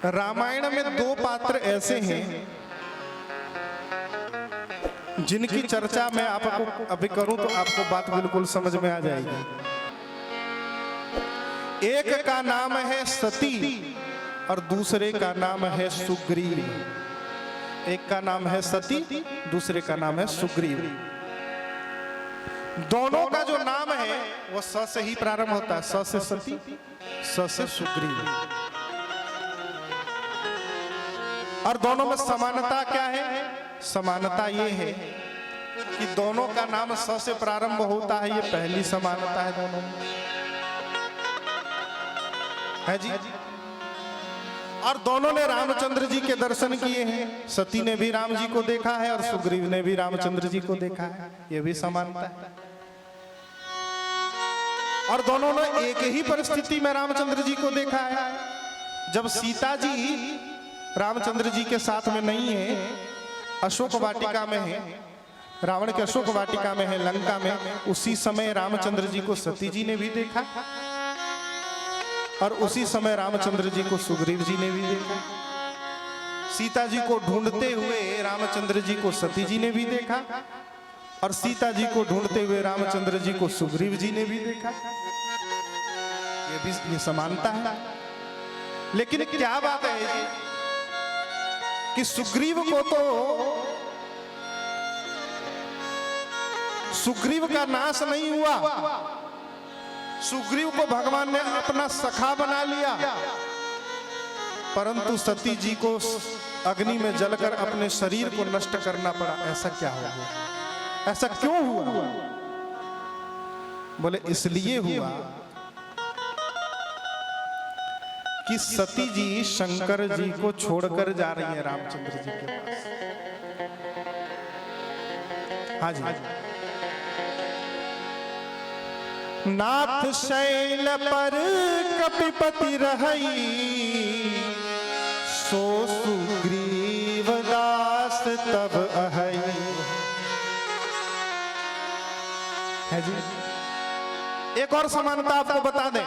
रामायण में दो पात्र ऐसे हैं जिनकी चर्चा मैं आपको अभी करूं तो आपको बात बिल्कुल समझ में आ जाएगी। एक का नाम है सती और दूसरे का नाम है सुग्रीव। एक का नाम है सती, दूसरे का नाम है सुग्रीव। दोनों का जो नाम है वो स से ही प्रारंभ होता है। स से सती, स से सुग्रीव। और दोनों में समानता क्या है? समानता ये है कि दोनों का नाम स से प्रारंभ होता है। ये पहली समानता है दोनों में, है जी। और दोनों ने रामचंद्र जी के दर्शन किए हैं। सती ने भी राम जी को देखा है और सुग्रीव ने भी रामचंद्र जी को देखा है। ये भी समानता है। और दोनों ने एक ही परिस्थिति में रामचंद्र जी को देखा है। जब सीता जी रामचंद्र जी के साथ में नहीं है, अशोक वाटिका में है, रावण के अशोक वाटिका में है, लंका में, उसी समय रामचंद्र जी को सती जी ने भी देखा और उसी समय रामचंद्र जी को सुग्रीव जी ने भी देखा। सीता जी को ढूंढते हुए रामचंद्र जी को सती जी ने भी देखा और सीता जी को ढूंढते हुए रामचंद्र जी को सुग्रीव जी ने भी देखा। ये समानता है। लेकिन क्या बात है जी कि सुग्रीव को तो सुग्रीव का नाश नहीं हुआ, सुग्रीव को भगवान ने अपना सखा बना लिया, परंतु सती जी को अग्नि में जलकर अपने शरीर को नष्ट करना पड़ा। ऐसा क्या हो गया? ऐसा क्यों हुआ? बोले इसलिए हुआ कि सती जी शंकर जी को छोड़कर जा रही है रामचंद्र जी के पास। हाँ जी। नाथ शैल पर कपिपति रहई, सो सुग्रीव दास तब अहई। है जी। एक और समानता आपको बता दें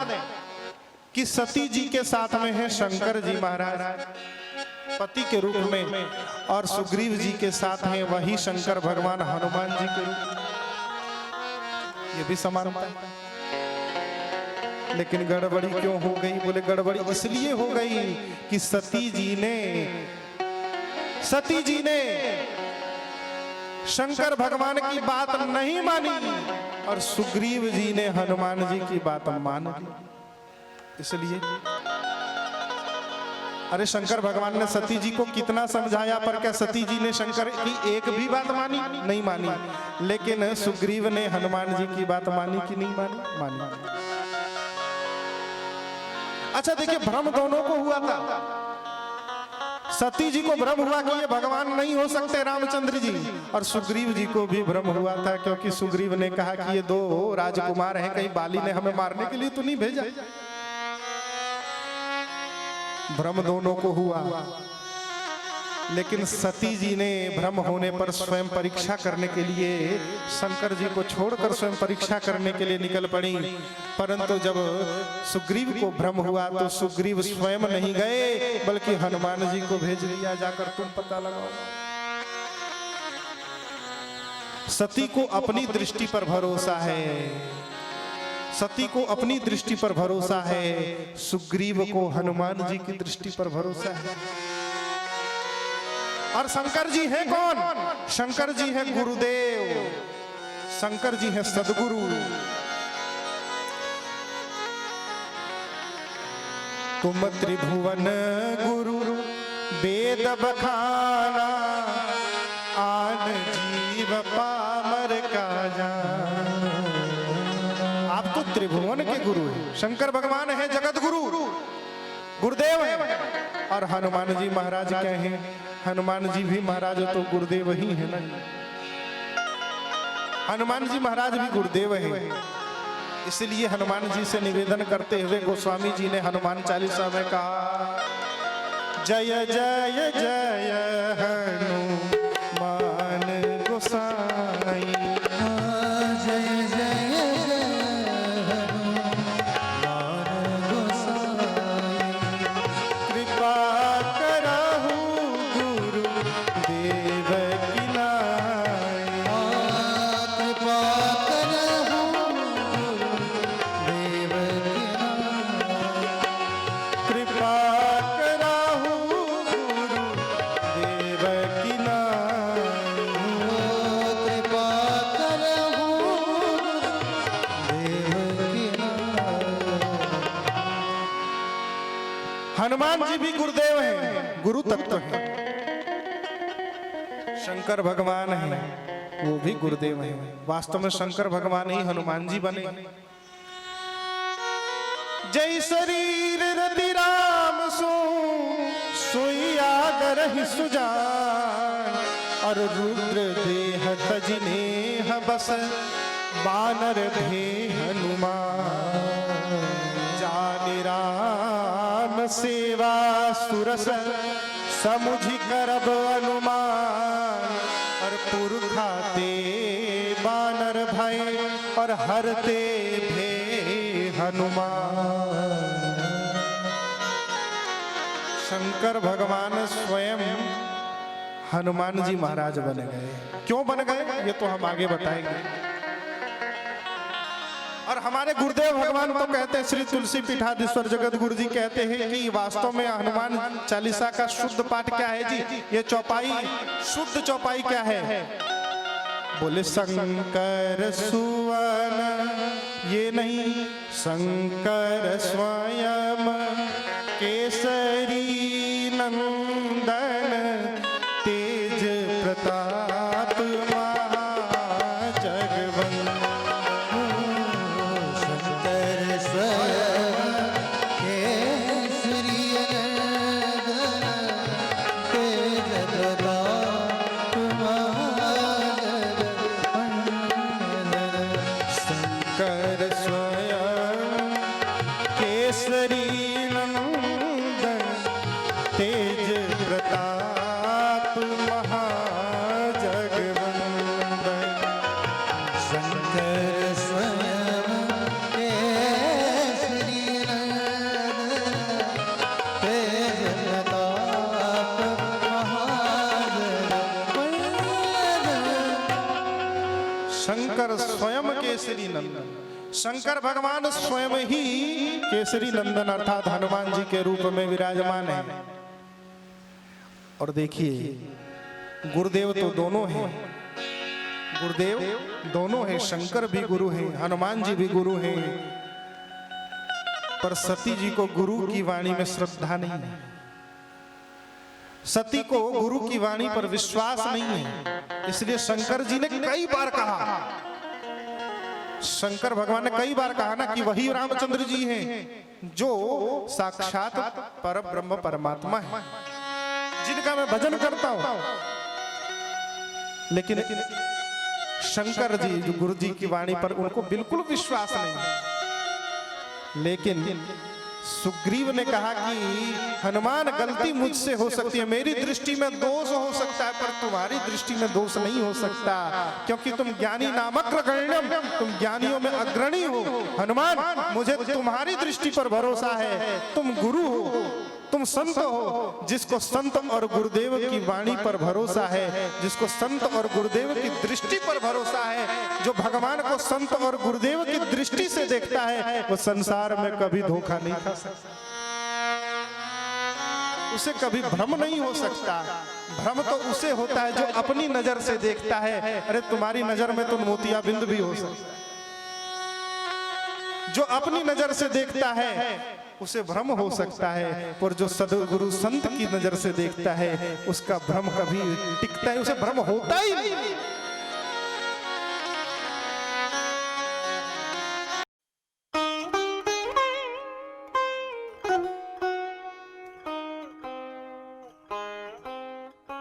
कि सती जी के साथ में है शंकर जी महाराज पति के रूप में, और सुग्रीव जी के साथ हैं वही शंकर भगवान हनुमान जी के रूप में। ये भी समानता है। लेकिन गड़बड़ी क्यों हो गई? बोले गड़बड़ी इसलिए हो गई कि सती जी ने शंकर भगवान की बात नहीं मानी और सुग्रीव जी ने हनुमान जी की बात मान ली। इसलिए अरे शंकर भगवान ने सती जी को कितना समझाया, पर क्या सती जी ने शंकर की एक भी बात मानी? नहीं मानी। लेकिन सुग्रीव ने हनुमान जी की बात मानी कि नहीं मानी? मानी। अच्छा देखिए, भ्रम दोनों को हुआ था। सती जी को भ्रम हुआ कि ये भगवान नहीं हो सकते रामचंद्र जी, और सुग्रीव जी को भी भ्रम हुआ था क्योंकि सुग्रीव ने कहा कि ये दो राजकुमार हैं, कहीं बाली ने हमें मारने के लिए तो नहीं भेजा। भ्रम दोनों को हुआ। लेकिन सती जी ने भ्रम होने पर स्वयं परीक्षा करने के लिए शंकर जी को छोड़कर स्वयं परीक्षा करने के लिए निकल पड़ी। परंतु जब सुग्रीव को भ्रम हुआ तो सुग्रीव स्वयं नहीं गए बल्कि हनुमान जी को भेज दिया, जाकर तुम पता लगाओ। सती को अपनी दृष्टि पर भरोसा है, सती को अपनी दृष्टि पर भरोसा है, सुग्रीव को हनुमान जी की दृष्टि पर भरोसा है। और शंकर जी हैं कौन? शंकर जी हैं गुरुदेव, शंकर जी हैं सदगुरु। तुम त्रिभुवन गुरु वेद बखाना, आन जीव पामर का जान। आप तो त्रिभुवन के गुरु हैं। शंकर भगवान है जगत गुरु, गुरुदेव है। और हनुमान जी महाराज क्या हैं? हनुमान जी भी महाराज तो गुरुदेव ही है ना। हनुमान जी महाराज भी गुरुदेव है। इसलिए हनुमान जी से निवेदन करते हुए गोस्वामी जी ने हनुमान चालीसा में कहा, जय जय जय हनुमान गोसाई, जय जय हनुमान गोसाई, कृपा हनुमान जी भी गुरुदेव हैं, गुरु तत्व हैं। शंकर भगवान हैं, वो भी गुरुदेव हैं। वास्तव में शंकर भगवान ही हनुमान जी बने। जय शरीर रति राम सोई आगर ही सुजान, और रुद्र देह तजने बस बानर भे हनुमान। जानि राम सेवा सुरस समुझि करब अनुमान, और पुरखाते बानर भय और हरते भे हनुमान। शंकर भगवान स्वयं हनुमान जी महाराज बन गए। क्यों बन गए ये तो हम आगे बताएंगे। और हमारे गुरुदेव भगवान तो कहते हैं, श्री तुलसी पीठाधीश्वर जगत गुरु जी कहते हैं कि वास्तव में हनुमान चालीसा का शुद्ध पाठ क्या है जी? ये चौपाई, शुद्ध चौपाई क्या है? बोले शंकर सुवन, ये नहीं, शंकर स्वयं केसरी नंदन, तेज प्रताप शंकर स्वयं केसरी नंदन। शंकर भगवान स्वयं ही केसरी नंदन अर्थात हनुमान जी के रूप में विराजमान है। और देखिए गुरुदेव तो दोनों हैं, गुरुदेव दोनों हैं। शंकर भी गुरु हैं, हनुमान जी भी गुरु हैं, पर सती जी को गुरु की वाणी में श्रद्धा नहीं है। सती को गुरु की वाणी पर विश्वास नहीं है। इसलिए शंकर जी ने कई बार कहा, शंकर भगवान ने कई बार कहा ना कि वही रामचंद्र जी हैं जो साक्षात पर ब्रह्म परमात्मा है, जिनका मैं भजन करता हूं। लेकिन शंकर जी जो गुरु जी की वाणी पर उनको बिल्कुल विश्वास नहीं है। लेकिन सुग्रीव ने कहा कि हनुमान गलती मुझसे हो सकती है, मेरी दृष्टि में दोष हो सकता है, पर तुम्हारी दृष्टि में दोष नहीं हो सकता, क्योंकि तुम ज्ञानी नामक अग्रण्यम, तुम ज्ञानियों में अग्रणी हो। हनुमान मुझे तुम्हारी दृष्टि पर भरोसा है, तुम गुरु हो, तुम संत हो। जिसको संत और गुरुदेव की वाणी पर भरोसा है, जिसको संत और गुरुदेव की दृष्टि पर भरोसा है, जो भगवान को संत और गुरुदेव की दृष्टि से देखता है, वो संसार में कभी धोखा नहीं खा सकता, उसे कभी भ्रम नहीं हो सकता। भ्रम तो उसे होता है जो अपनी नजर से देखता है। अरे तुम्हारी नजर में तो मोतियाबिंद भी हो सकता है। जो अपनी नजर से देखता है उसे भ्रम हो सकता है, पर जो सदगुरु संत की नजर से देखता है उसका भ्रम कभी टिकता है, उसे भ्रम होता ही नहीं।